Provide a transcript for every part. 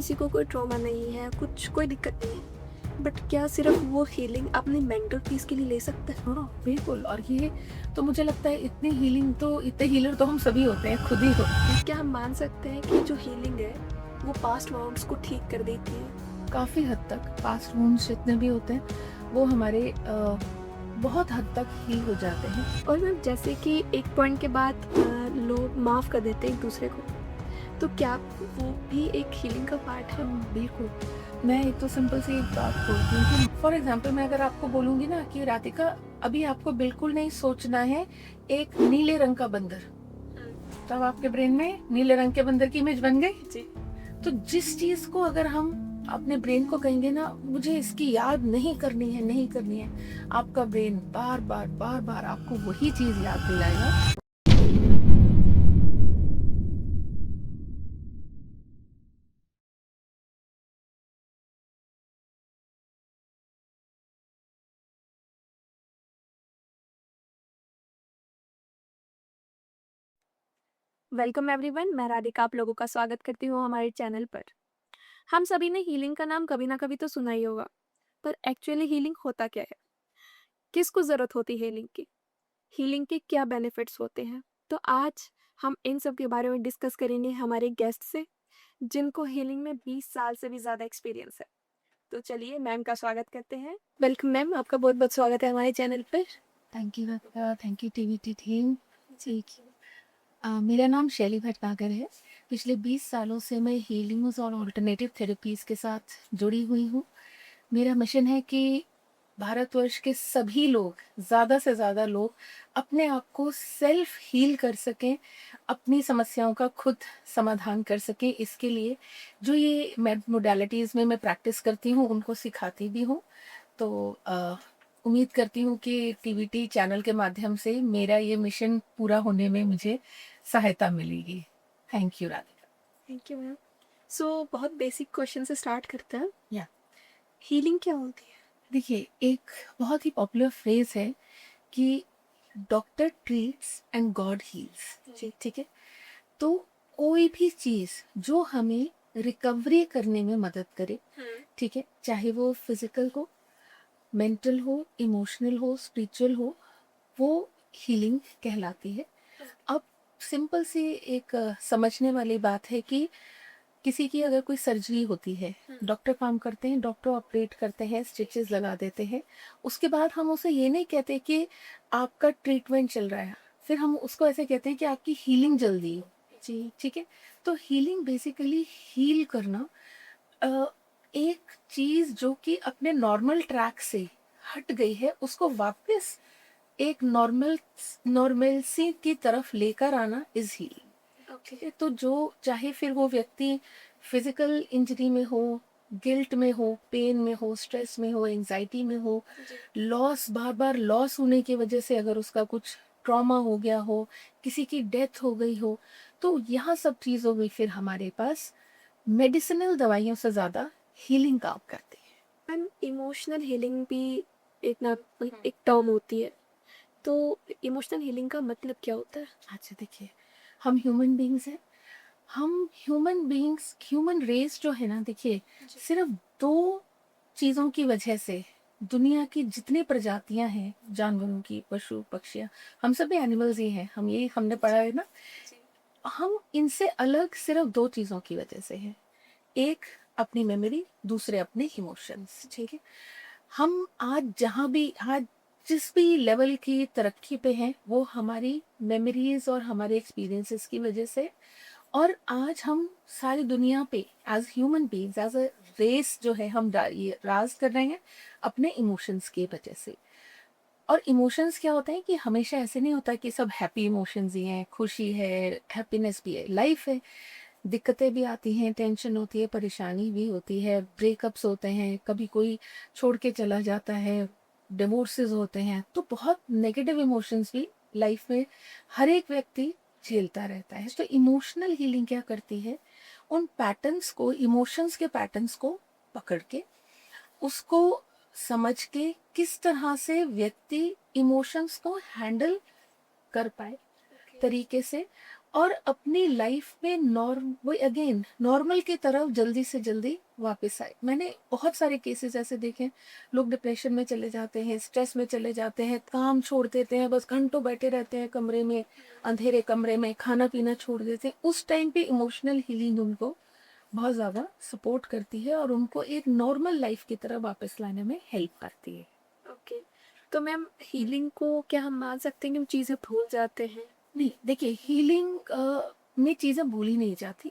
किसी को कोई ट्रॉमा नहीं है, कुछ कोई दिक्कत नहीं है, बट क्या सिर्फ वो हीलिंग अपनी मेंटल पीस के लिए ले सकता है? हाँ, बिल्कुल। और ये तो मुझे लगता है इतने हीलर तो हम सभी होते हैं, खुद ही होते हैं। क्या हम मान सकते हैं कि जो हीलिंग है वो पास्ट वाउंड्स को ठीक कर देती है? काफ़ी हद तक पास्ट वुंड्स जितने भी होते हैं वो हमारे बहुत हद तक हील हो जाते हैं। और मैम जैसे कि एक पॉइंट के बाद लोग माफ़ कर देते हैं एक दूसरे को, तो क्या वो भी एक हीलिंग का पार्ट है? बिल्कुल। मैं एक तो सिंपल सी एक बात बोलती हूँ कि फॉर एग्ज़ाम्पल मैं अगर आपको बोलूँगी ना कि राधिका अभी आपको बिल्कुल नहीं सोचना है एक नीले रंग का बंदर, तब आपके ब्रेन में नीले रंग के बंदर की इमेज बन गई। जी। तो जिस चीज को अगर हम अपने ब्रेन को कहेंगे ना मुझे इसकी याद नहीं करनी है, नहीं करनी है, आपका ब्रेन बार बार आपको वही चीज याद दिलाएगा। वेलकम एवरीवन, मैं राधिका आप लोगों का स्वागत करती हूँ हमारे चैनल पर। हम सभी ने हीलिंग का नाम कभी ना कभी तो सुना ही होगा, पर एक्चुअली हीलिंग होता क्या है? किसको ज़रूरत होती है हीलिंग की? हीलिंग के क्या बेनिफिट्स होते हैं? तो आज हम इन सब के बारे में डिस्कस करेंगे हमारे गेस्ट से, जिनको हीलिंग में 20 साल से भी ज़्यादा एक्सपीरियंस है। तो चलिए मैम का स्वागत करते हैं। वेलकम मैम, आपका बहुत बहुत स्वागत है हमारे चैनल पर। Thank you Radhika, thank you TVT team. ठीक। मेरा नाम शैली भटनागर है। पिछले 20 सालों से मैं हीलिंग्स और ऑल्टरनेटिव थेरेपीज़ के साथ जुड़ी हुई हूँ। मेरा मिशन है कि भारतवर्ष के सभी लोग, ज़्यादा से ज़्यादा लोग अपने आप को सेल्फ हील कर सकें, अपनी समस्याओं का खुद समाधान कर सकें। इसके लिए जो ये मोडालिटीज़ में मैं प्रैक्टिस करती हूँ उनको सिखाती भी हूँ। तो उम्मीद करती हूँ कि टीवीटी चैनल के माध्यम से मेरा ये मिशन पूरा होने में मुझे सहायता मिलेगी। Thank you Radhika. Thank you ma'am. So बहुत बेसिक क्वेश्चन से स्टार्ट करते हैं। या हीलिंग क्या होती है? देखिए, एक बहुत ही पॉपुलर फ्रेज है कि doctor treats and God heals. जी। ठीक है। तो कोई भी चीज़ जो हमें रिकवरी करने में मदद करे, ठीक है, चाहे वो फिजिकल हो, मेंटल हो, इमोशनल हो, स्पिरिचुअल हो, वो हीलिंग कहलाती है। अब सिंपल सी एक समझने वाली बात है कि किसी की अगर कोई सर्जरी होती है, डॉक्टर काम करते हैं, डॉक्टर ऑपरेट करते हैं, स्टिचेस लगा देते हैं। उसके बाद हम उसे ये नहीं कहते कि आपका ट्रीटमेंट चल रहा है, फिर हम उसको ऐसे कहते हैं कि आपकी हीलिंग जल्दी हो। जी, ठीक है। तो हीलिंग बेसिकली हील करना, अ, एक चीज जो कि अपने नॉर्मल ट्रैक से हट गई है उसको वापस एक नॉर्मलसी की तरफ लेकर आना इज हीलिंग। ठीक है। तो जो चाहे फिर वो व्यक्ति फिजिकल इंजरी में हो, गिल्ट में हो, पेन में हो, स्ट्रेस में हो, एंजाइटी में हो, लॉस, बार बार लॉस होने की वजह से अगर उसका कुछ ट्रॉमा हो गया हो, किसी की डेथ हो गई हो, तो यहाँ सब चीज़ों में फिर हमारे पास मेडिसिनल दवाइयों से ज़्यादा हीलिंग काम करती है। मैम इमोशनल हीलिंग भी एक ना एक टर्म होती है, तो इमोशनल हीलिंग का मतलब क्या होता है? अच्छा देखिए, हम ह्यूमन बींग्स हैं। ह्यूमन रेस जो है ना, देखिए, सिर्फ दो चीज़ों की वजह से दुनिया की जितनी प्रजातियां हैं जानवरों की, पशु पक्षियां, हम सब भी एनिमल्स ही हैं, हमने पढ़ा है ना। हम इनसे अलग सिर्फ दो चीज़ों की वजह से हैं। एक अपनी मेमोरी, दूसरे अपने इमोशंस। ठीक है। हम आज जिस भी लेवल की तरक्की पे हैं वो हमारी मेमोरीज और हमारे एक्सपीरियंसेस की वजह से। और आज हम सारी दुनिया पे as human beings, as a race जो है, हम ये राज कर रहे हैं अपने इमोशंस की वजह से। और इमोशंस क्या होता है कि हमेशा ऐसे नहीं होता कि सब हैप्पी इमोशंस ही हैं, खुशी है, हैप्पीनेस भी है, लाइफ है, दिक्कतें भी आती हैं, टेंशन होती है, परेशानी भी होती है, ब्रेकअप्स होते हैं, कभी कोई छोड़ के चला जाता है, डिवोर्सेस होते हैं, तो बहुत नेगेटिव इमोशंस भी लाइफ में हर एक व्यक्ति झेलता रहता है। तो इमोशनल हीलिंग क्या करती है, उन पैटर्न्स को, इमोशंस के पैटर्न्स को पकड़ के, उसको समझ के किस तरह से व्यक्ति इमोशंस को हैंडल कर पाए तरीके से और अपनी लाइफ में वो अगेन नॉर्मल की तरफ जल्दी से जल्दी वापस आए। मैंने बहुत सारे केसेस ऐसे देखे हैं, लोग डिप्रेशन में चले जाते हैं, स्ट्रेस में चले जाते हैं, काम छोड़ देते हैं, बस घंटों बैठे रहते हैं कमरे में, अंधेरे कमरे में, खाना पीना छोड़ देते हैं। उस टाइम पे इमोशनल हीलिंग उनको बहुत ज़्यादा सपोर्ट करती है और उनको एक नॉर्मल लाइफ की तरह वापस लाने में हेल्प करती है। ओके, तो मैम हीलिंग को क्या हम मान सकते हैं कि हम चीज़ें भूल जाते हैं? नहीं, देखिए हीलिंग में चीज़ें भूली नहीं जाती।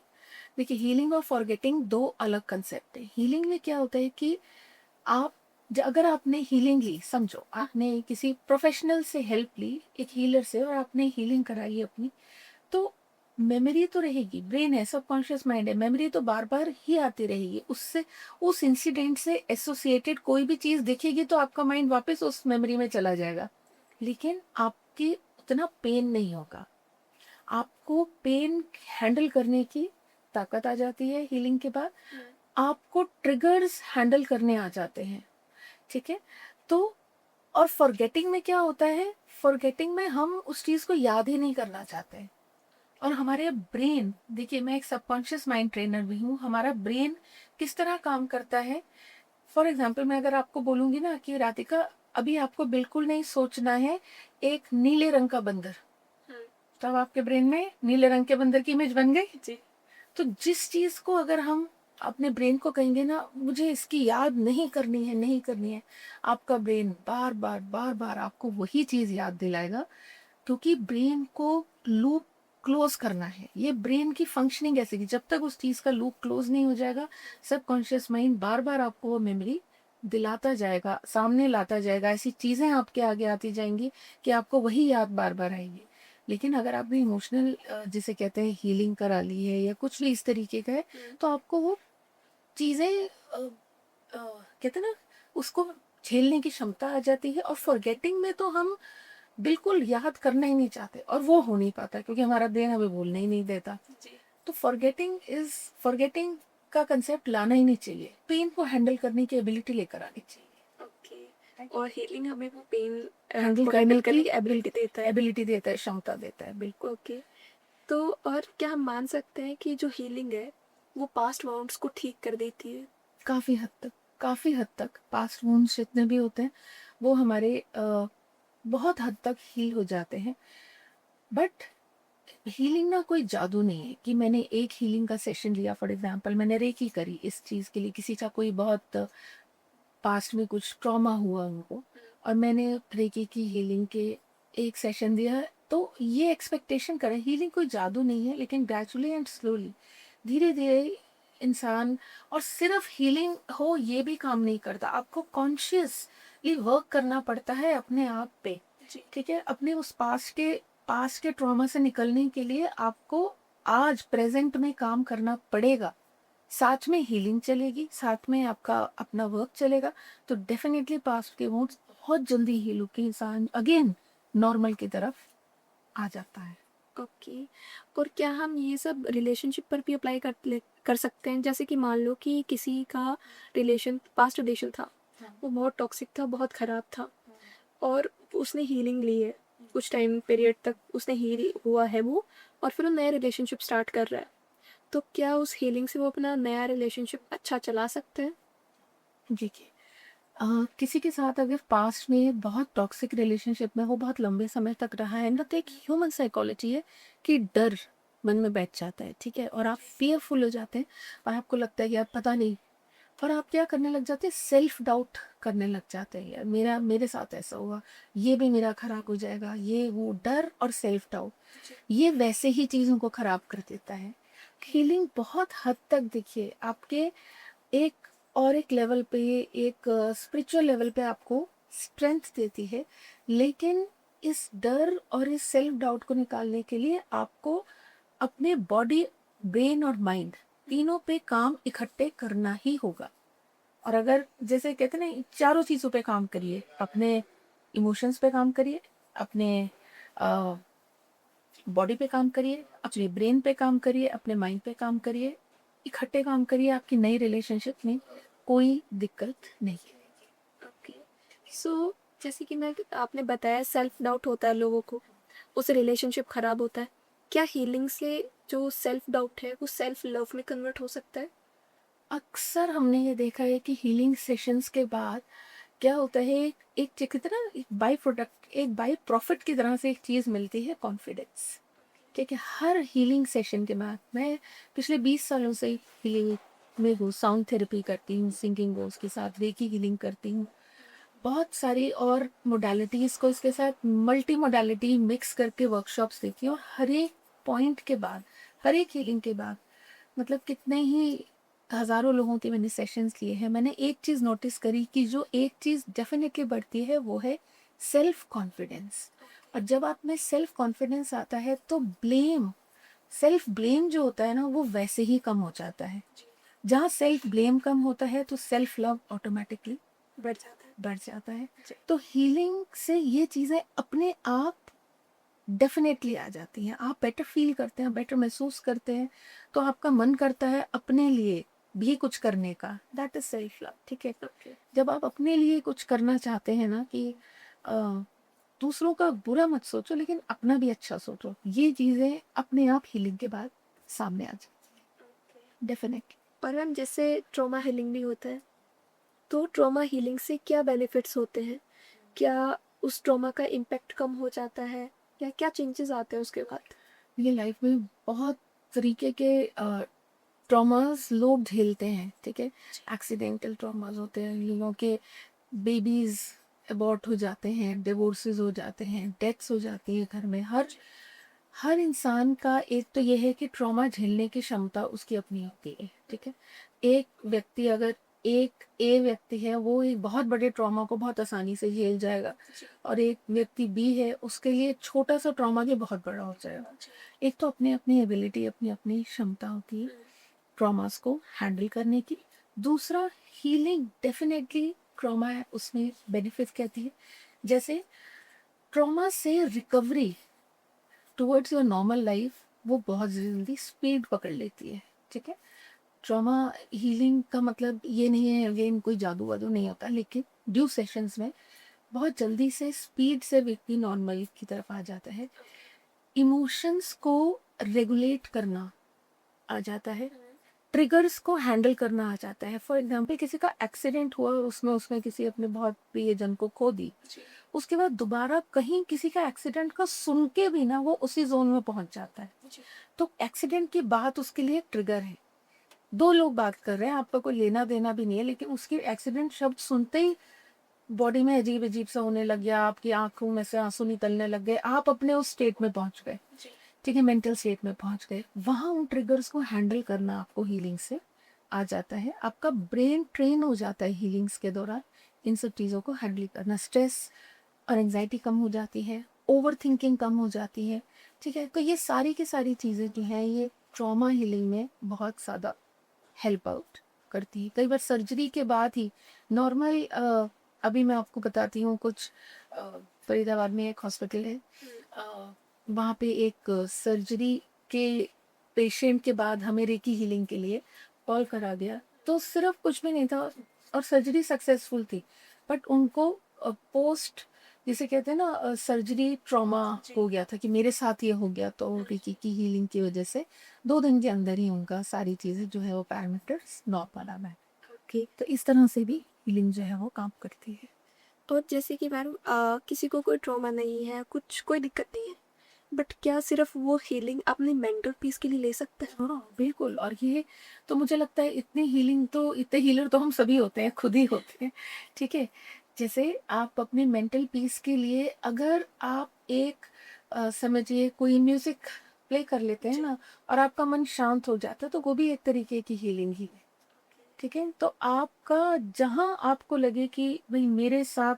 देखिए हीलिंग और फॉरगेटिंग दो अलग कंसेप्ट है। हीलिंग में क्या होता है कि आप अगर आपने हीलिंग ली, समझो आपने किसी प्रोफेशनल से हेल्प ली, एक हीलर से, और आपने हीलिंग कराई अपनी, तो मेमोरी तो रहेगी, ब्रेन है, सबकॉन्शियस माइंड है, मेमोरी तो बार बार ही आती रहेगी उससे। उस इंसिडेंट से एसोसिएटेड कोई भी चीज़ दिखेगी तो आपका माइंड वापस उस मेमोरी में चला जाएगा, लेकिन आपकी उतना पेन नहीं होगा। आपको पेन हैंडल करने की ताकत आ जाती है हीलिंग के बाद। आपको ट्रिगर्स हैंडल करने आ जाते हैं, ठीक है। तो और फॉरगेटिंग में क्या होता है, फॉरगेटिंग में हम उस चीज़ को याद ही नहीं करना चाहते हैं। और हमारे ब्रेन, देखिए मैं एक सबकॉन्शियस माइंड ट्रेनर भी हूँ, हमारा ब्रेन किस तरह काम करता है। फॉर एग्जाम्पल मैं अगर आपको बोलूँगी ना कि राधिका अभी आपको बिल्कुल नहीं सोचना है एक नीले रंग का बंदर, तब आपके ब्रेन में नीले रंग के बंदर की इमेज बन गई जी। तो जिस चीज को अगर हम अपने ब्रेन को कहेंगे ना मुझे इसकी याद नहीं करनी है, नहीं करनी है, आपका ब्रेन बार बार आपको वही चीज याद दिलाएगा, क्योंकि ब्रेन को लूप क्लोज करना है। ये ब्रेन की फंक्शनिंग ऐसे की जब तक उस चीज का लूप क्लोज नहीं हो जाएगा, सबकॉन्शियस माइंड बार बार आपको वो मेमोरी दिलाता जाएगा, सामने लाता जाएगा, ऐसी चीजें आपके आगे आती जाएंगी कि आपको वही याद बार बार आएगी। लेकिन अगर आपने इमोशनल जिसे कहते हैं हीलिंग करा ली है या कुछ भी इस तरीके का है, तो आपको वो चीज़ें कहते हैं ना उसको झेलने की क्षमता आ जाती है। और फॉरगेटिंग में तो हम बिल्कुल याद करना ही नहीं चाहते और वो हो नहीं पाता क्योंकि हमारा ब्रेन हमें बोलने ही नहीं देता। जी। तो फॉरगेटिंग का कंसेप्ट लाना ही नहीं चाहिए, पेन को हैंडल करने की एबिलिटी लेकर आनी चाहिए। ओके, और हीलिंग हमें वो पेन हैंडल को करने हैंडल करने की की एबिलिटी देता है। एबिलिटी देता है, क्षमता देता है, बिल्कुल। ओके, तो और क्या हम मान सकते हैं कि जो हीलिंग है वो पास्ट वाउंड्स को ठीक कर देती है? काफ़ी हद तक, काफ़ी हद तक पास्ट वुंड्स जितने भी होते हैं वो हमारे बहुत हद तक हील हो जाते हैं। बट हीलिंग ना कोई जादू नहीं है कि मैंने एक हीलिंग का सेशन लिया, फॉर एग्जांपल मैंने रेकी करी इस चीज़ के लिए, किसी का कोई बहुत पास्ट में कुछ ट्रॉमा हुआ उनको, और मैंने रेकी की हीलिंग के एक सेशन दिया, तो ये एक्सपेक्टेशन करें। हीलिंग कोई जादू नहीं है, लेकिन ग्रेजुअली एंड स्लोली, धीरे धीरे इंसान, और सिर्फ हीलिंग हो ये भी काम नहीं करता, आपको कॉन्शियसली वर्क करना पड़ता है अपने आप पे, जी। ठीक है। अपने उस पास्ट के ट्रॉमा से निकलने के लिए आपको आज प्रेजेंट में काम करना पड़ेगा। साथ में हीलिंग चलेगी, साथ में आपका अपना वर्क चलेगा, तो डेफिनेटली पास्ट के वुंड्स बहुत जल्दी हील होकर इंसान अगेन नॉर्मल की तरफ आ जाता है। ओके, और क्या हम ये सब रिलेशनशिप पर भी अप्लाई कर सकते हैं? जैसे कि मान लो कि किसी का पास्ट रिलेशन था, वो बहुत टॉक्सिक था, बहुत ख़राब था, और उसने हीलिंग ली है, कुछ टाइम पीरियड तक उसने हील हुआ है वो, और फिर वो नया रिलेशनशिप स्टार्ट कर रहा है, तो क्या उस हीलिंग से वो अपना नया रिलेशनशिप अच्छा चला सकते हैं? देखिए किसी के साथ अगर पास्ट में बहुत टॉक्सिक रिलेशनशिप में वो बहुत लंबे समय तक रहा है ना, तो एक ह्यूमन साइकोलॉजी है कि डर मन में बैठ जाता है, ठीक है, और आप फियरफुल हो जाते हैं, और आपको लगता है कि यार पता नहीं, और आप क्या करने लग जाते हैं, सेल्फ डाउट करने लग जाते हैं, यार मेरे साथ ऐसा हुआ, ये भी मेरा खराब हो जाएगा, ये वो डर और सेल्फ डाउट ये वैसे ही चीज़ों को खराब कर देता है। हीलिंग बहुत हद तक देखिए आपके एक एक लेवल पे, एक स्पिरिचुअल लेवल पे आपको स्ट्रेंथ देती है, लेकिन इस डर और इस सेल्फ डाउट को निकालने के लिए आपको अपने बॉडी, ब्रेन और माइंड तीनों पे काम इकट्ठे करना ही होगा। और अगर जैसे कहते हैं ना चारों चीज़ों पे काम करिए, अपने इमोशंस पे काम करिए, अपने बॉडी पे काम करिए, अपने ब्रेन पे काम करिए, अपने माइंड पे काम करिए, इकट्ठे काम करिए, आपकी नई रिलेशनशिप में कोई दिक्कत नहीं है। ओके, सो जैसे कि मैं आपने बताया सेल्फ डाउट होता है लोगों को, उससे रिलेशनशिप ख़राब होता है, क्या हीलिंग से जो सेल्फ डाउट है वो सेल्फ लव में कन्वर्ट हो सकता है? अक्सर हमने ये देखा है कि हीलिंग सेशंस के बाद क्या होता है, एक की तरह एक बाई प्रोडक्ट, एक बाई प्रॉफिट की तरह से एक चीज़ मिलती है, कॉन्फिडेंस। ठीक है, हर हीलिंग सेशन के बाद, मैं पिछले 20 सालों से हीलिंग में हूँ, साउंड थेरेपी करती हूँ, सिंगिंग बोल्स के साथ रेकी हीलिंग करती हूँ, बहुत सारी और मोडालिटीज़ को इसके साथ मल्टी मोडालिटी मिक्स करके वर्कशॉप्स देती हूँ। और हर एक पॉइंट के बाद, हर एक हीलिंग के बाद, मतलब कितने ही हज़ारों लोगों के मैंने सेशंस लिए हैं, मैंने एक चीज़ नोटिस करी कि जो एक चीज़ डेफिनेटली बढ़ती है वो है सेल्फ कॉन्फिडेंस। और जब आप में सेल्फ कॉन्फिडेंस आता है तो सेल्फ ब्लेम जो होता है ना, वो वैसे ही कम हो जाता है। जहाँ सेल्फ ब्लेम कम होता है तो सेल्फ लव ऑटोमेटिकली बढ़ जाता है। जी। तो हीलिंग से ये चीज़ें अपने आप डेफिनेटली आ जाती हैं। आप बेटर फील करते हैं, बेटर महसूस करते हैं, तो आपका मन करता है अपने लिए भी कुछ करने का। That is self love. ठीक है, ओके। जब आप अपने लिए कुछ करना चाहते हैं ना, कि अ, दूसरों का बुरा मत सोचो लेकिन अपना भी अच्छा सोचो, ये चीज़ें अपने आप हीलिंग के बाद सामने आ जाती, डेफिनेटली। पर मैम जैसे ट्रॉमा हीलिंग भी होता है, तो ट्रॉमा हीलिंग से क्या बेनिफिट्स होते हैं? क्या उस ट्रॉमा का इम्पैक्ट कम हो जाता है या क्या चेंजेस आते हैं उसके बाद? ये लाइफ में बहुत तरीके के ट्रॉमास लोग झेलते हैं। ठीक है, एक्सीडेंटल ट्रॉमास होते हैं, लोगों के बेबीज अबॉर्ट हो जाते हैं, डिवोर्सेस हो जाते हैं, डेथ्स हो जाती हैं घर में। हर हर इंसान का एक तो ये है कि ट्रॉमा झेलने की क्षमता उसकी अपनी होती है। ठीक है, एक व्यक्ति अगर एक ए व्यक्ति है, वो एक बहुत बड़े ट्रॉमा को बहुत आसानी से झेल जाएगा, और एक व्यक्ति बी है, उसके लिए छोटा सा ट्रॉमा भी बहुत बड़ा हो जाएगा। एक तो अपनी अपनी एबिलिटी, अपनी अपनी क्षमता होती है ट्रॉमास को हैंडल करने की। दूसरा, हीलिंग डेफिनेटली ट्रॉमा है, उसमें बेनिफिट्स कहती है। जैसे ट्रॉमा से recovery towards your normal life वो बहुत जल्दी स्पीड पकड़ लेती है। ठीक है, ट्रॉमा हीलिंग का मतलब ये नहीं है अगेन कोई जादू वादू नहीं होता, लेकिन ड्यू सेशंस में बहुत जल्दी से स्पीड से व्यक्ति नॉर्मल की तरफ आ जाता है। इमोशंस को रेगुलेट करना आ जाता है, ट्रिगर्स को हैंडल करना आ जाता है। फॉर एग्जाम्पल, किसी का एक्सीडेंट हुआ और उसमें किसी अपने बहुत प्रियजन को खो दी, उसके बाद दोबारा कहीं किसी का एक्सीडेंट का सुन के भी ना वो उसी जोन में पहुंच जाता है। तो एक्सीडेंट की बात उसके लिए ट्रिगर है। दो लोग बात कर रहे हैं, आपका कोई लेना देना भी नहीं है, लेकिन उसकी एक्सीडेंट शब्द सुनते ही बॉडी में अजीब अजीब सा होने लग गया, आपकी आंखों में से आंसू निकलने लग गए, आप अपने उस स्टेट में पहुंच गए। ठीक है, मेंटल स्टेट में पहुंच गए। वहां उन ट्रिगर्स को हैंडल करना आपको हीलिंग से आ जाता है। आपका ब्रेन ट्रेन हो जाता है हीलिंग्स के दौरान इन सब चीज़ों को हैंडल करना। स्ट्रेस और एंजाइटी कम हो जाती है, ओवर थिंकिंग कम हो जाती है। ठीक है, तो ये सारी की सारी चीज़ें जो हैं, ये ट्रॉमा हीलिंग में बहुत ज़्यादा हेल्प आउट करती है। कई बार सर्जरी के बाद ही नॉर्मल, अभी मैं आपको बताती हूँ कुछ, फरीदाबाद में एक हॉस्पिटल है, वहाँ पे एक सर्जरी के पेशेंट के बाद हमें रेकी हीलिंग के लिए कॉल करा गया, तो सिर्फ कुछ भी नहीं था और सर्जरी सक्सेसफुल थी, बट उनको पोस्ट, जिसे कहते हैं ना, सर्जरी ट्रॉमा हो गया था कि मेरे साथ ये हो गया, तो रेकी की हीलिंग की वजह से 2 दिन के अंदर ही उनका सारी चीज़ें जो है वो पैरामीटर्स नॉर्मल आ गए। ओके। तो इस तरह से भी हीलिंग जो है वो काम करती है। और जैसे कि मैम किसी को कोई ट्रॉमा नहीं है, कुछ कोई दिक्कत नहीं है, बट क्या सिर्फ वो हीलिंग अपनी मेंटल पीस के लिए ले सकता है? हाँ बिल्कुल, और ये तो मुझे लगता है इतने हीलर तो हम सभी होते हैं, खुद ही होते हैं। ठीक है, जैसे आप अपने मेंटल पीस के लिए अगर आप एक समझिए कोई म्यूजिक प्ले कर लेते हैं ना, और आपका मन शांत हो जाता है, तो वो भी एक तरीके की हीलिंग ही है। ठीक है, तो आपका जहाँ आपको लगे कि भाई मेरे साथ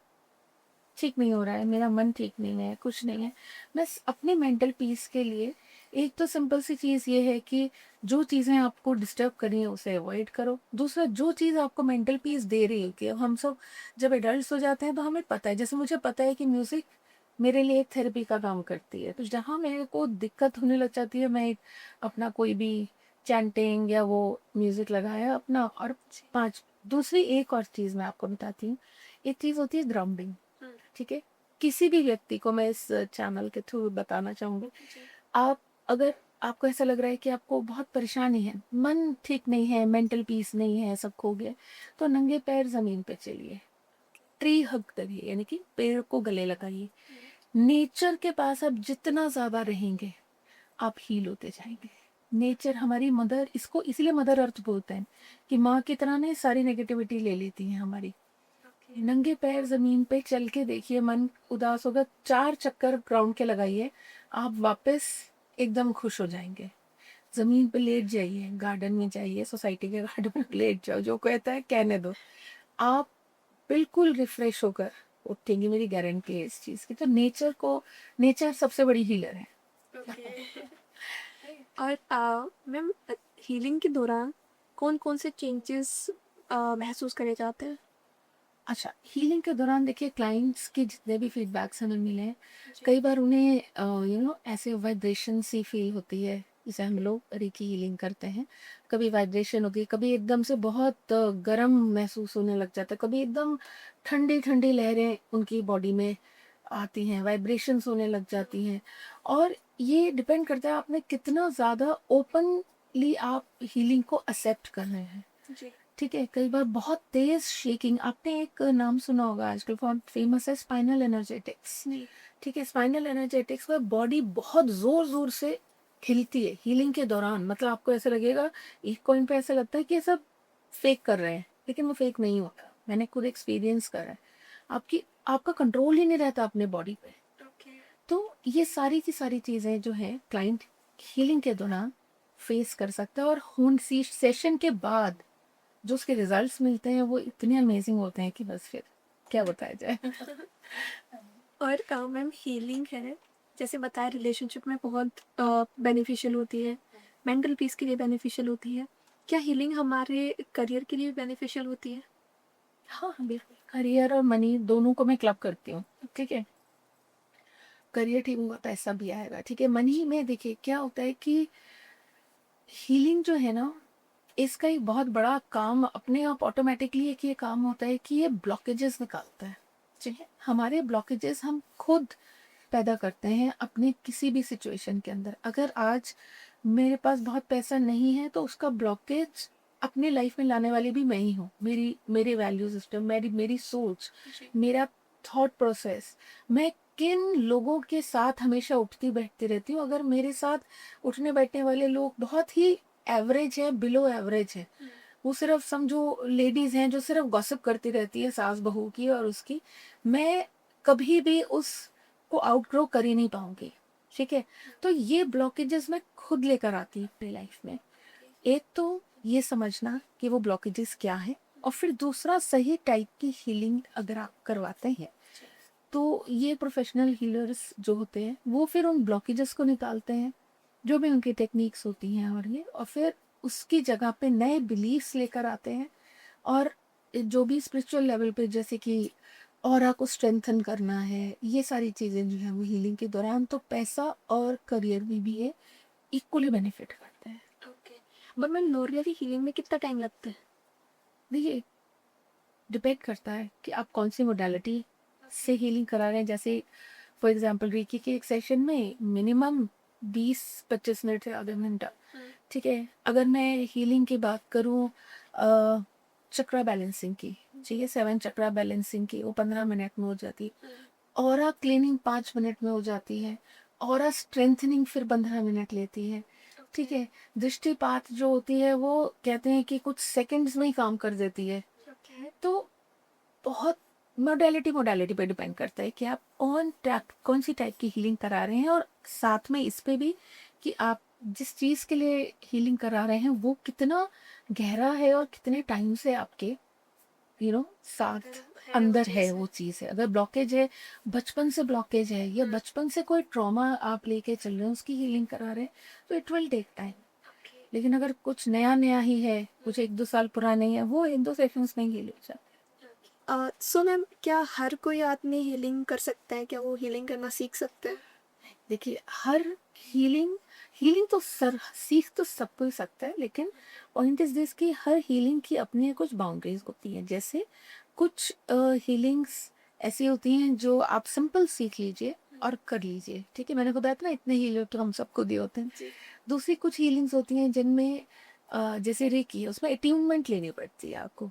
ठीक नहीं हो रहा है, मेरा मन ठीक नहीं है, कुछ नहीं है, मैं अपने मेंटल पीस के लिए एक तो सिंपल सी चीज़ ये है कि जो चीज़ें आपको डिस्टर्ब कर रही हैं उसे अवॉइड करो। दूसरा, जो चीज़ आपको मेंटल पीस दे रही है, कि अब हम सब जब एडल्ट हो जाते हैं तो हमें पता है, जैसे मुझे पता है कि म्यूज़िक मेरे लिए एक थेरेपी का काम करती है, तो जहाँ मेरे को दिक्कत होने लग जाती है, मैं अपना कोई भी चैंटिंग या वो म्यूज़िक लगाया अपना, और पाँच दूसरी एक और चीज़ मैं आपको बताती हूँ। एक चीज़ होती है ग्राउंडिंग। ठीक है, किसी भी व्यक्ति को मैं इस चैनल के थ्रू बताना चाहूँगी, आप अगर आपको ऐसा लग रहा है कि आपको बहुत परेशानी है, मन ठीक नहीं है, मेंटल पीस नहीं है, सब खो गया, तो नंगे पैर ज़मीन पे चलिए, ट्री हग करिए, यानी कि पेड़ को गले लगाइए। नेचर के पास आप जितना ज़्यादा रहेंगे, आप हील होते जाएंगे। नेचर हमारी मदर, इसको इसलिए मदर अर्थ बोलते हैं कि माँ की तरह ने सारी नेगेटिविटी ले लेती है हमारी। नंगे पैर जमीन पे चल के देखिए, मन उदास होगा, 4 चक्कर ग्राउंड के लगाइए, आप वापस एकदम खुश हो जाएंगे। जमीन पे लेट जाइए, गार्डन में जाइए, सोसाइटी के गार्डन में लेट जाओ, जो कहता है कहने दो, आप बिल्कुल रिफ्रेश होकर उठेंगे, मेरी गारंटी है इस चीज़ की। तो नेचर सबसे बड़ी हीलर है। और मैम, हीलिंग के दौरान कौन-कौन से चेंजेस महसूस करे जाते हैं? अच्छा, हीलिंग के दौरान देखिए, क्लाइंट्स के जितने भी फीडबैक्स हमें मिले हैं, कई बार उन्हें ऐसे वाइब्रेशन सी फील होती है, जिसे हम लोग रेकी हीलिंग करते हैं। कभी वाइब्रेशन होती है, कभी एकदम से बहुत गर्म महसूस होने लग जाता है, कभी एकदम ठंडी ठंडी लहरें उनकी बॉडी में आती हैं, वाइब्रेशंस होने लग जाती हैं। और ये डिपेंड करता है आपने कितना ज़्यादा ओपनली आप हीलिंग को एक्सेप्ट कर रहे हैं। जी। ठीक है, कई बार बहुत तेज शेकिंग, आपने एक नाम सुना होगा, आजकल बहुत फेमस है, स्पाइनल एनर्जेटिक्स। जी। ठीक है, स्पाइनल एनर्जेटिक्स में बॉडी बहुत जोर जोर से हिलती है हीलिंग के दौरान। मतलब आपको ऐसा लगेगा, एक पॉइंट पे ऐसा लगता है कि ये सब फेक कर रहे हैं, लेकिन वो फेक नहीं होता, मैंने खुद एक्सपीरियंस करा है। आपका कंट्रोल ही नहीं रहता अपने बॉडी पे। ओके। तो ये सारी की सारी चीज़ें जो है क्लाइंट हीलिंग के दौरान फेस कर सकता है, और खून सी सेशन के बाद जो उसके रिजल्ट्स मिलते हैं वो इतने अमेजिंग होते हैं कि बस फिर क्या बताया जाए। और मैम, हीलिंग है, जैसे बताया, रिलेशनशिप में बहुत बेनिफिशियल होती है, मेंटल पीस के लिए बेनिफिशियल होती है। क्या हीलिंग हमारे करियर के लिए भी बेनिफिशियल होती है? हाँ हाँ, बिल्कुल, करियर और मनी दोनों को मैं क्लब करती हूँ। ठीक है, करियर ठीक होगा, पैसा भी आएगा। ठीक है, मनी में देखिए क्या होता है कि हीलिंग जो है ना, इसका एक बहुत बड़ा काम अपने आप ऑटोमेटिकली एक ये काम होता है कि ये ब्लॉकेजेस निकालता है। ठीक है, हमारे ब्लॉकेजेस हम खुद पैदा करते हैं अपने किसी भी सिचुएशन के अंदर। अगर आज मेरे पास बहुत पैसा नहीं है, तो उसका ब्लॉकेज अपनी लाइफ में लाने वाली भी मैं ही हूँ। मेरे वैल्यू सिस्टम, मेरी सोच, मेरा थॉट प्रोसेस, मैं किन लोगों के साथ हमेशा उठती बैठती रहती हूँ। अगर मेरे साथ उठने बैठने वाले लोग बहुत ही एवरेज है, बिलो एवरेज है, वो सिर्फ समझो लेडीज हैं जो सिर्फ गॉसिप करती रहती है सास बहू की और उसकी, मैं कभी भी उस को आउटग्रो कर ही नहीं पाऊंगी। ठीक है, तो ये ब्लॉकेजेस मैं खुद लेकर आती हूँ अपनी लाइफ में। एक तो ये समझना कि वो ब्लॉकेजेस क्या है, और फिर दूसरा, सही टाइप की हीलिंग अगर आप करवाते हैं, तो ये प्रोफेशनल हीलर्स जो होते हैं वो फिर उन ब्लॉकेजेस को निकालते हैं, जो भी उनकी टेक्निक्स होती हैं, और फिर उसकी जगह पे नए बिलीफ्स लेकर आते हैं। और जो भी स्पिरिचुअल लेवल पे, जैसे कि ऑरा को स्ट्रेंथन करना है, ये सारी चीज़ें जो है वो हीलिंग के दौरान तो पैसा और करियर में भी ये इक्वली बेनिफिट करते हैं। Okay. But ma'am, normally healing में कितना टाइम लगता है? देखिए, डिपेंड करता है कि आप कौन सी मोडालिटी से हीलिंग करा रहे हैं। जैसे फॉर एग्जांपल, रेकी के एक सेशन में मिनिमम 20-25 मिनट से आधा घंटा। ठीक है, अगर मैं हीलिंग की बात करूँ, चक्रा बैलेंसिंग की, ठीक है, 7 चक्रा बैलेंसिंग की, वो 15 मिनट में हो जाती है। ऑरा क्लीनिंग 5 मिनट में हो जाती है। ऑरा स्ट्रेंथनिंग फिर 15 मिनट लेती है। ठीक है, दृष्टिपात जो होती है वो कहते हैं कि कुछ सेकंड्स में ही काम कर देती है। तो बहुत मोडालिटी मोडालिटी पे डिपेंड करता है कि आप कौन सी टाइप की हीलिंग करा रहे हैं, और साथ में इस पे भी कि आप जिस चीज़ के लिए हीलिंग करा रहे हैं वो कितना गहरा है और कितने टाइम से आपके साथ अंदर है वो चीज़ है। अगर ब्लॉकेज है, बचपन से ब्लॉकेज है, या बचपन से कोई ट्रॉमा आप लेके चल रहे हैं, उसकी हीलिंग करा रहे हैं, तो इट विल टेक टाइम। लेकिन अगर कुछ नया नया ही है, कुछ 1-2 साल पुराने है, वो 1-2 सेशंस में हील हो जाता है। सो मैम, क्या हर कोई आदमी हीलिंग कर सकता है? क्या वो हीलिंग करना सीख सकते हैं? देखिए, हर हीलिंग हीलिंग तो सर सीख तो सब कोई सकता है, लेकिन पॉइंट इज दिस कि हर हीलिंग की अपनी कुछ बाउंड्रीज होती हैं। जैसे कुछ हीलिंग्स ऐसी होती हैं जो आप सिंपल सीख लीजिए, और कर लीजिए, ठीक है। मैंने बताया था ना, इतने हीलर तो हम सबको दिए होते हैं। जी। दूसरी कुछ हीलिंग्स होती हैं जिनमें जैसे रेकी है, उसमें अट्यूनमेंट लेनी पड़ती है आपको,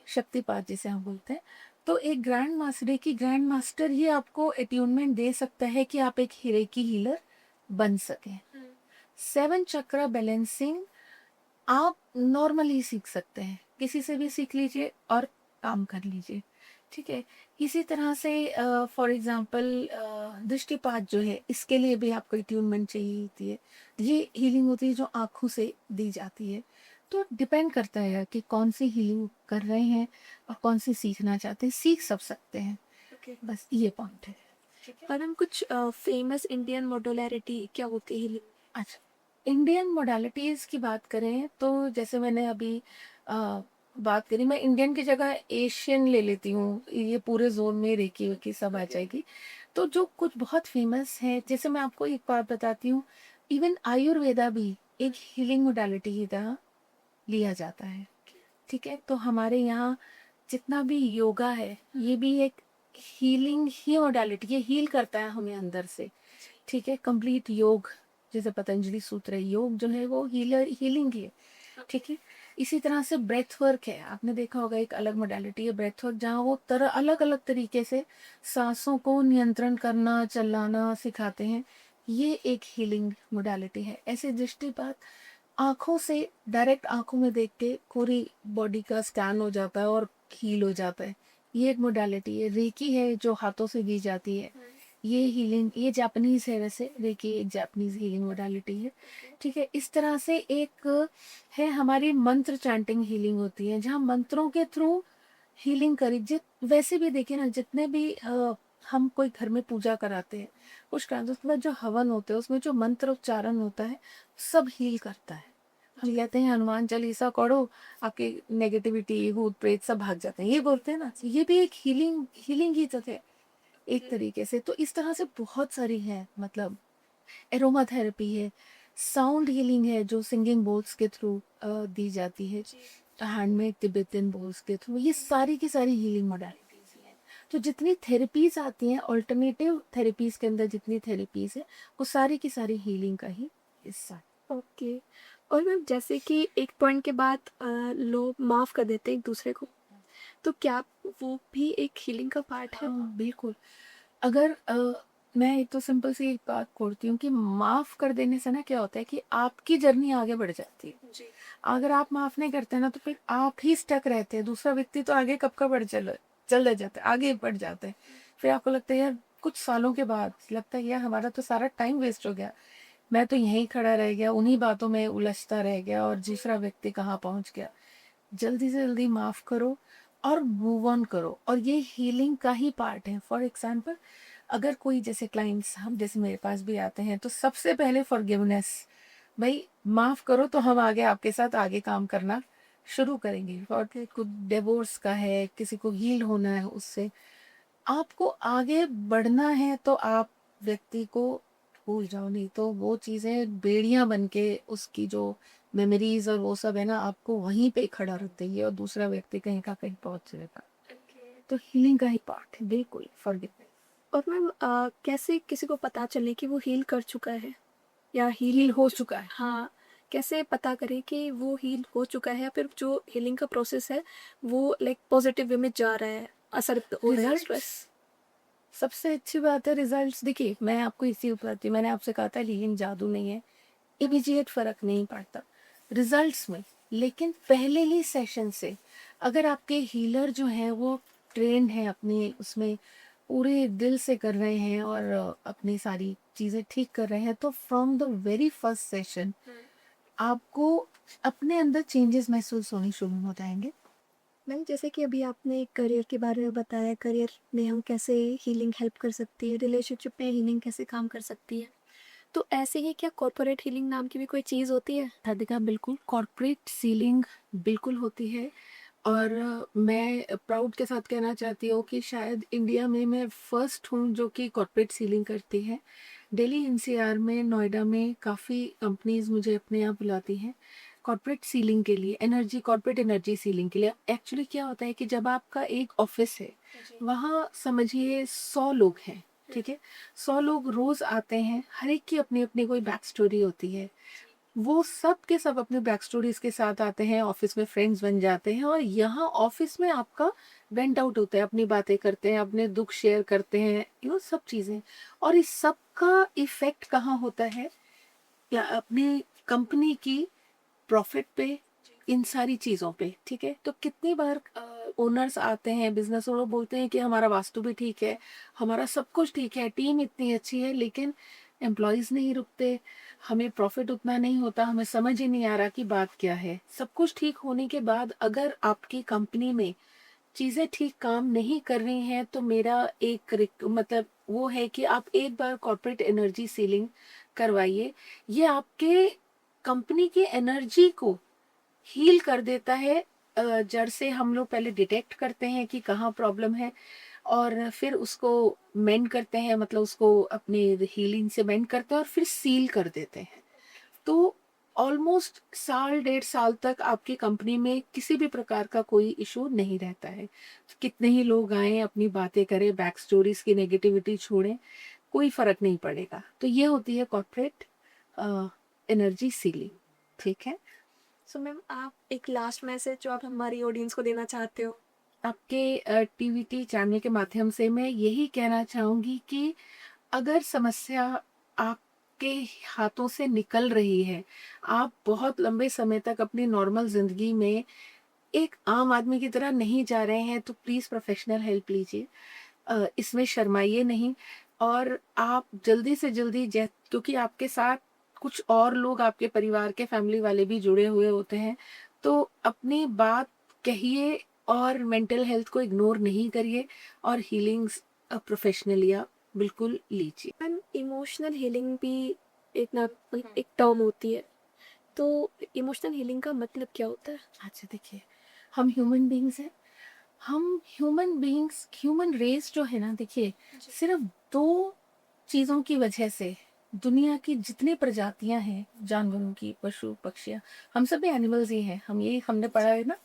शक्तिपात जिसे हम बोलते हैं। तो एक grand master, reiki grand master ही आपको अट्यूनमेंट दे सकता है कि आप एक रेकी हीलर बन सकें। 7 चक्रा बैलेंसिंग आप नॉर्मली सीख सकते हैं, किसी से भी सीख लीजिए और काम कर लीजिए, ठीक है। इसी तरह से फॉर एग्जांपल दृष्टिपात जो है, इसके लिए भी आपको ट्यूनमेंट चाहिए होती है। ये हीलिंग होती है जो आँखों से दी जाती है। तो डिपेंड करता है कि कौन सी हीलिंग कर रहे हैं और कौन सी सीखना चाहते हैं, सीख सब सकते हैं, ओके। बस ये पॉइंट है। और हम कुछ फेमस इंडियन मॉड्युलैरिटी क्या होती है हीलिंग? अच्छा, इंडियन मोडालिटीज़ की बात करें तो जैसे मैंने अभी बात करी, मैं इंडियन की जगह एशियन ले लेती हूँ, ये पूरे जोन में रेकी वेकी सब आ जाएगी। तो जो कुछ बहुत फेमस है, जैसे मैं आपको एक बात बताती हूँ, इवन आयुर्वेदा भी एक हीलिंग मोडालिटी की तरह लिया जाता है, ठीक है। तो हमारे यहाँ जितना भी योगा है, ये भी एक हीलिंग ही मोडालिटी, ये हील करता है हमें अंदर से, ठीक है। कंप्लीट योग, जैसे पतंजलि सूत्र है, योग जो है वो हीलिंग ही है, ठीक है। इसी तरह से ब्रेथ वर्क है, आपने देखा होगा एक अलग मोडालिटी है ब्रेथ वर्क, जहाँ वो तरह अलग अलग तरीके से सांसों को नियंत्रण करना, चलाना सिखाते हैं। ये एक हीलिंग मोडालिटी है। ऐसे दृष्टिपात आंखों से डायरेक्ट आंखों में देख के पूरी बॉडी का स्कैन हो जाता है और हील हो जाता है, ये एक मोडालिटी है। रेकी है जो हाथों से दी जाती है, ये हीलिंग, ये जापानीज है, वैसे रेकी एक जापानीज हीलिंग मोडालिटी है, ठीक है। इस तरह से एक है हमारी मंत्र चैंटिंग हीलिंग होती है, जहाँ मंत्रों के थ्रू हीलिंग करी। वैसे भी देखिए ना, जितने भी हम कोई घर में पूजा कराते हैं, कुछ कराते हैं, उसके बाद जो हवन होते हैं उसमें जो मंत्र उच्चारण होता है सब हील करता है। हम कहते हैं हनुमान चालीसा पढ़ो, आपकी नेगेटिविटी भूत प्रेत सब भाग जाते हैं, ये बोलते हैं ना, ये भी एक हीलिंग हीलिंग ही तो है एक तरीके से। तो इस तरह से बहुत सारी है, मतलब एरोमा थेरेपी है, साउंड हीलिंग है जो सिंगिंग बोल्स के थ्रू दी जाती है, हैंडमेड तिब्बतन बोल्स के थ्रू, ये सारी की सारी हीलिंग मोडालिटीज हैं। तो जितनी थेरेपीज आती हैं, अल्टरनेटिव थेरेपीज के अंदर जितनी थेरेपीज है, वो सारी की सारी हीलिंग का ही हिस्सा है। ओके। और मैम जैसे कि एक पॉइंट के बाद लोग माफ़ कर देते हैं एक दूसरे को, तो क्या वो भी एक हीलिंग का पार्ट है? हाँ बिल्कुल। अगर मैं एक तो सिंपल सी एक बात बोलती हूँ कि माफ कर देने से ना क्या होता है कि आपकी जर्नी आगे बढ़ जाती है। जी। अगर आप माफ नहीं करते ना तो फिर आप ही स्टक रहते हैं, दूसरा व्यक्ति तो आगे कब का बढ़ चल रह जाता है, आगे बढ़ जाते हैं। फिर आपको लगता है यार, कुछ सालों के बाद लगता है यार हमारा तो सारा टाइम वेस्ट हो गया, मैं तो यहीं खड़ा रह गया, उन्हीं बातों में उलझता रह गया और दूसरा व्यक्ति कहाँ पहुंच गया। जल्दी से जल्दी माफ करो और मूव ऑन करो, और ये हीलिंग का ही पार्ट है। फॉर एग्जाम्पल, अगर कोई जैसे क्लाइंट्स हम जैसे मेरे पास भी आते हैं, तो सबसे पहले फॉरगिवनेस, भाई माफ करो तो हम आगे आपके साथ आगे काम करना शुरू करेंगे। और कुछ डिवोर्स का है, किसी को हील होना है, उससे आपको आगे बढ़ना है तो आप व्यक्ति को भूल जाओ, नहीं तो वो चीज़ें बेड़ियां बन के उसकी जो मेमोरीज और वो सब है ना, आपको वहीं पे खड़ा रख देंगे और दूसरा व्यक्ति कहीं का कहीं पहुंच जाएगा। तो हीलिंग का ही पार्ट है बिल्कुल फॉरगिवनेस। और मैम कैसे किसी को पता चले कि वो हील कर चुका है या हील हो चुका है। हाँ, कैसे पता करें कि वो हील हो चुका है या फिर जो हीलिंग का प्रोसेस है वो लाइक पॉजिटिव वे में जा रहा है, असर हो रहा है उस पर? रिजल्ट्स, सबसे अच्छी बात है रिजल्ट्स। देखिए मैं आपको इसी बताती हूँ, मैंने आपसे कहा था हीलिंग जादू नहीं है, इमीडिएट फर्क नहीं पड़ता रिजल्ट्स में, लेकिन पहले ही सेशन से अगर आपके हीलर जो हैं वो ट्रेंड हैं अपनी उसमें, पूरे दिल से कर रहे हैं और अपनी सारी चीज़ें ठीक कर रहे हैं, तो from the very first session आपको अपने अंदर चेंजेस महसूस होने शुरू हो जाएंगे। मैम जैसे कि अभी आपने करियर के बारे में बताया, करियर में हम कैसे हीलिंग हेल्प कर सकती है, रिलेशनशिप में हीलिंग कैसे काम कर सकती है, तो ऐसे ही क्या कॉर्पोरेट हीलिंग नाम की भी कोई चीज़ होती है? राधिका, बिल्कुल कॉर्पोरेट सीलिंग बिल्कुल होती है। और मैं प्राउड के साथ कहना चाहती हूँ कि शायद इंडिया में मैं फर्स्ट हूँ जो कि कॉर्पोरेट सीलिंग करती है। दिल्ली एनसीआर में, नोएडा में काफ़ी कंपनीज मुझे अपने यहाँ बुलाती हैं कॉर्पोरेट सीलिंग के लिए, एनर्जी कॉर्पोरेट एनर्जी सीलिंग के लिए। एक्चुअली क्या होता है कि जब आपका एक ऑफिस है, वहाँ समझिए 100 लोग हैं, ठीक है। 100 लोग रोज आते हैं, हर एक की अपनी अपनी कोई बैक स्टोरी होती है। वो सब के सब अपने बैक स्टोरीज के साथ आते हैं, ऑफिस में फ्रेंड्स बन जाते हैं, और यहाँ ऑफिस में आपका वेंट आउट होता है, अपनी बातें करते हैं, अपने दुख शेयर करते हैं, सब चीजें। और इस सब का इफेक्ट कहाँ होता है? या अपनी कंपनी की प्रॉफिट पे, इन सारी चीज़ों पे। ठीक है, तो कितनी बार ओनर्स आते हैं, बिजनेस ओनर बोलते हैं कि हमारा वास्तु भी ठीक है, हमारा सब कुछ ठीक है, टीम इतनी अच्छी है, लेकिन एम्प्लॉयज़ नहीं रुकते, हमें प्रॉफिट उतना नहीं होता, हमें समझ ही नहीं आ रहा कि बात क्या है। सब कुछ ठीक होने के बाद अगर आपकी कंपनी में चीज़ें ठीक काम नहीं कर रही हैं, तो मेरा मतलब वो है कि आप एक बार कॉर्पोरेट एनर्जी सीलिंग करवाइए। ये आपके कंपनी की एनर्जी को हील कर देता है। जड़ से हम लोग पहले डिटेक्ट करते हैं कि कहाँ प्रॉब्लम है, और फिर उसको मेंड करते हैं, मतलब उसको अपने हीलिंग से मेंड करते हैं, और फिर सील कर देते हैं। तो ऑलमोस्ट साल 1.5 साल तक आपकी कंपनी में किसी भी प्रकार का कोई इशू नहीं रहता है। कितने ही लोग आए, अपनी बातें करें, बैक स्टोरीज की नेगेटिविटी छोड़ें, कोई फर्क नहीं पड़ेगा। तो ये होती है कॉर्पोरेट एनर्जी सीलिंग। ठीक है। सो मैम, आप एक लास्ट मैसेज जो आप हमारी ऑडियंस को देना चाहते हो? आपके टीवीटी चैनल के माध्यम से मैं यही कहना चाहूँगी कि अगर समस्या आपके हाथों से निकल रही है, आप बहुत लंबे समय तक अपनी नॉर्मल ज़िंदगी में एक आम आदमी की तरह नहीं जा रहे हैं, तो प्लीज़ प्रोफेशनल हेल्प लीजिए। इसमें शर्माइए नहीं, और आप जल्दी से जल्दी क्योंकि आपके साथ कुछ और लोग, आपके परिवार के फैमिली वाले भी जुड़े हुए होते हैं, तो अपनी बात कहिए और मेंटल हेल्थ को इग्नोर नहीं करिए, और हीलिंग्स प्रोफेशनली आप बिल्कुल लीजिए। मैम, इमोशनल हीलिंग भी एक टर्म होती है, तो इमोशनल हीलिंग का मतलब क्या होता है? अच्छा देखिए, हम ह्यूमन बींग्स हैं, हम ह्यूमन रेस जो है ना, देखिए सिर्फ 2 चीज़ों की वजह से दुनिया की जितनी प्रजातियां हैं जानवरों की, पशु पक्षियां, हम सब भी एनिमल्स ही हैं, हमने पढ़ा है ना।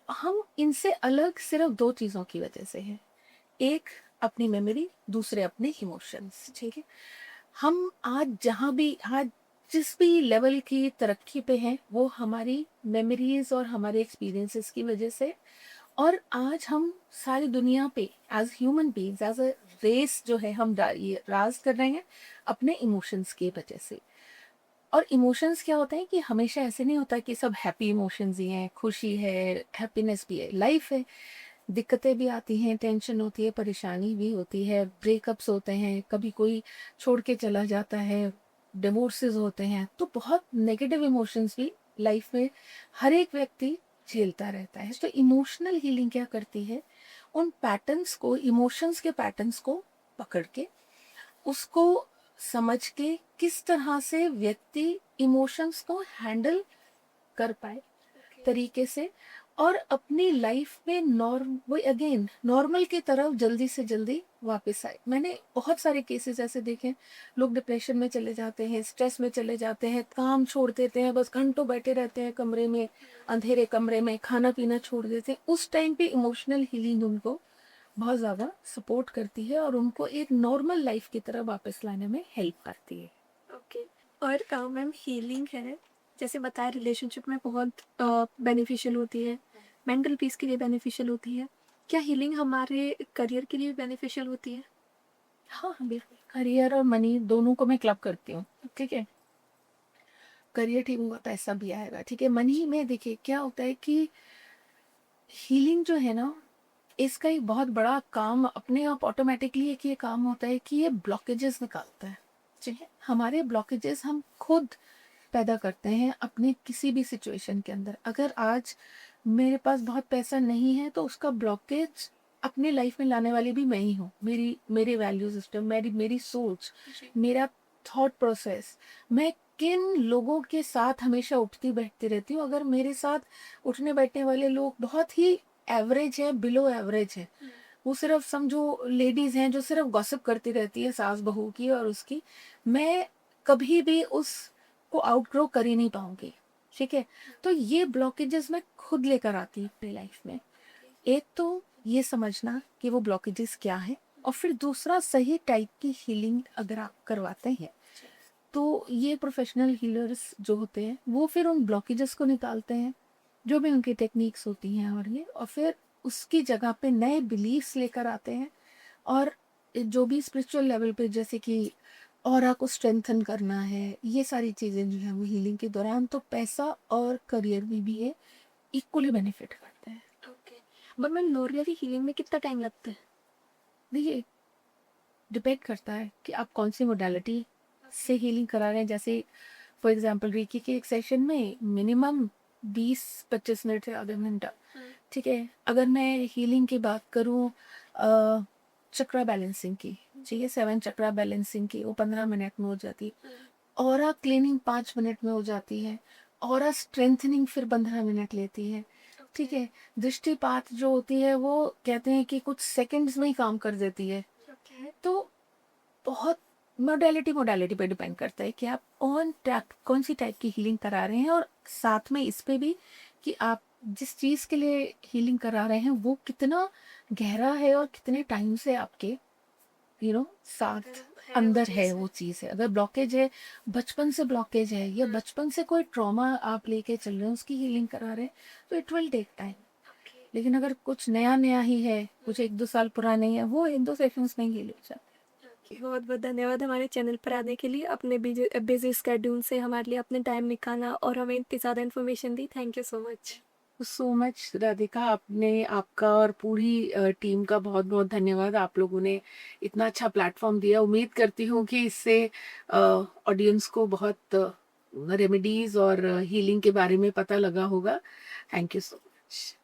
हम इनसे अलग सिर्फ 2 चीज़ों की वजह से हैं। एक अपनी मेमोरी, दूसरे अपने इमोशंस। ठीक है। हम आज जिस भी लेवल की तरक्की पे हैं, वो हमारी मेमोरीज और हमारे एक्सपीरियंसेस की वजह से। और आज हम सारी दुनिया पे as human beings, as a race जो है, हम ये राज कर रहे हैं अपने इमोशंस की वजह से। और इमोशंस क्या होता है कि हमेशा ऐसे नहीं होता कि सब हैप्पी इमोशंस ही हैं, खुशी है, हैप्पीनेस भी है, लाइफ है, दिक्कतें भी आती हैं, टेंशन होती है, परेशानी भी होती है, ब्रेकअप्स होते हैं, कभी कोई छोड़ के चला जाता है, डिवोर्सेस होते हैं, तो बहुत नेगेटिव इमोशंस भी लाइफ में हर एक व्यक्ति झेलता रहता है। तो इमोशनल हीलिंग क्या करती है? उन पैटर्न्स को, इमोशंस के पैटर्न्स को पकड़ के, उसको समझ के, किस तरह से व्यक्ति इमोशंस को हैंडल कर पाए तरीके से, और अपनी लाइफ में नॉर्मल की तरफ जल्दी से जल्दी वापस आए। मैंने बहुत सारे केसेस ऐसे देखे हैं, लोग डिप्रेशन में चले जाते हैं, स्ट्रेस में चले जाते हैं, काम छोड़ देते हैं, बस घंटों बैठे रहते हैं कमरे में, अंधेरे कमरे में, खाना पीना छोड़ देते हैं। उस टाइम पे इमोशनल हीलिंग उनको बहुत ज़्यादा सपोर्ट करती है, और उनको एक नॉर्मल लाइफ की तरह वापस लाने में हेल्प करती है। ओके। और मैम, हीलिंग है, जैसे बताया, रिलेशनशिप में बहुत बेनिफिशियल होती है, मेंटल पीस के लिए बेनिफिशियल होती है। क्या हीलिंग हमारे करियर के लिए भी बेनिफिशियल होती है? हाँ हाँ, बिल्कुल। करियर और मनी दोनों को मैं क्लब करती हूँ। ठीक है, करियर ठीक होगा, पैसा भी आएगा। ठीक है, मनी में देखिए क्या होता है कि हीलिंग जो है ना, इसका एक बहुत बड़ा काम अपने आप ऑटोमेटिकली एक ये काम होता है कि ये ब्लॉकेजेस निकालता है। ठीक है, हमारे ब्लॉकेजेस हम खुद पैदा करते हैं अपने किसी भी सिचुएशन के अंदर। अगर आज मेरे पास बहुत पैसा नहीं है, तो उसका ब्लॉकेज अपनी लाइफ में लाने वाली भी मैं ही हूँ। मेरी वैल्यू सिस्टम, मेरी सोच, मेरा थॉट प्रोसेस, मैं किन लोगों के साथ हमेशा उठती बैठती रहती हूँ। अगर मेरे साथ उठने बैठने वाले लोग बहुत ही एवरेज है, बिलो एवरेज है, वो सिर्फ समझो लेडीज हैं जो सिर्फ गॉसिप करती रहती है सास बहू की और उसकी, मैं कभी भी उसको आउटग्रो कर ही नहीं पाऊंगी। ठीक है, तो ये ब्लॉकेजेस मैं खुद लेकर आती हूँ अपनी लाइफ में। एक तो ये समझना कि वो ब्लॉकेजेस क्या है, और फिर दूसरा सही टाइप की हीलिंग अगर आप करवाते हैं तो ये प्रोफेशनल हीलर्स जो होते हैं वो फिर उन ब्लॉकेजेस को निकालते हैं, जो भी उनकी टेक्निक्स होती हैं, और फिर उसकी जगह पे नए बिलीफ्स लेकर आते हैं। और जो भी स्पिरिचुअल लेवल पे जैसे कि ऑरा को स्ट्रेंथन करना है, ये सारी चीज़ें जो है वो हीलिंग के दौरान तो पैसा और करियर में भी ये इक्वली बेनिफिट करते हैं। ओके, बट मैम नोरिया की हीलिंग में कितना टाइम लगता है? देखिए, डिपेंड करता है कि आप कौन सी मोडालिटी से हीलिंग करा रहे हैं। जैसे फॉर एग्जांपल रेकी के एक सेशन में मिनिमम 20-25 मिनट से आधा घंटा, ठीक है। अगर मैं हीलिंग की बात करूं चक्रा बैलेंसिंग की, ठीक है, 7 चक्रा बैलेंसिंग की, वो 15 मिनट में हो जाती है। ऑरा क्लीनिंग 5 मिनट में हो जाती है। ऑरा स्ट्रेंथनिंग फिर 15 मिनट लेती है, ठीक है। दृष्टिपात जो होती है वो कहते हैं कि कुछ सेकंड्स में ही काम कर देती है। तो बहुत मोडालिटी मोडालिटी पे डिपेंड करता है कि आप कौन सी टाइप की हीलिंग करा रहे हैं, और साथ में इस पे भी कि आप जिस चीज़ के लिए हीलिंग करा रहे हैं वो कितना गहरा है और कितने टाइम से आपके साथ अंदर है वो चीज़ है। अगर ब्लॉकेज है, बचपन से ब्लॉकेज है, या बचपन से कोई ट्रॉमा आप लेके चल रहे हैं उसकी हीलिंग करा रहे हैं, तो इट विल टेक टाइम। लेकिन अगर कुछ नया नया ही है, कुछ 1-2 साल पुराने है, वो 1-2 सेशंस में हील हो जाता है। बहुत बहुत धन्यवाद हमारे चैनल पर आने के लिए, अपने बिजी स्केड्यूल से हमारे लिए अपने टाइम निकाला और हमें इतनी ज़्यादा information the. Thank you so much. So much Radhika, आपने, आपका और पूरी टीम का बहुत बहुत धन्यवाद। आप लोगों ने इतना अच्छा प्लेटफॉर्म दिया। उम्मीद करती हूँ कि इससे ऑडियंस को बहुत रेमेडीज और हीलिंग के बारे में पता लगा होगा। Thank you so much.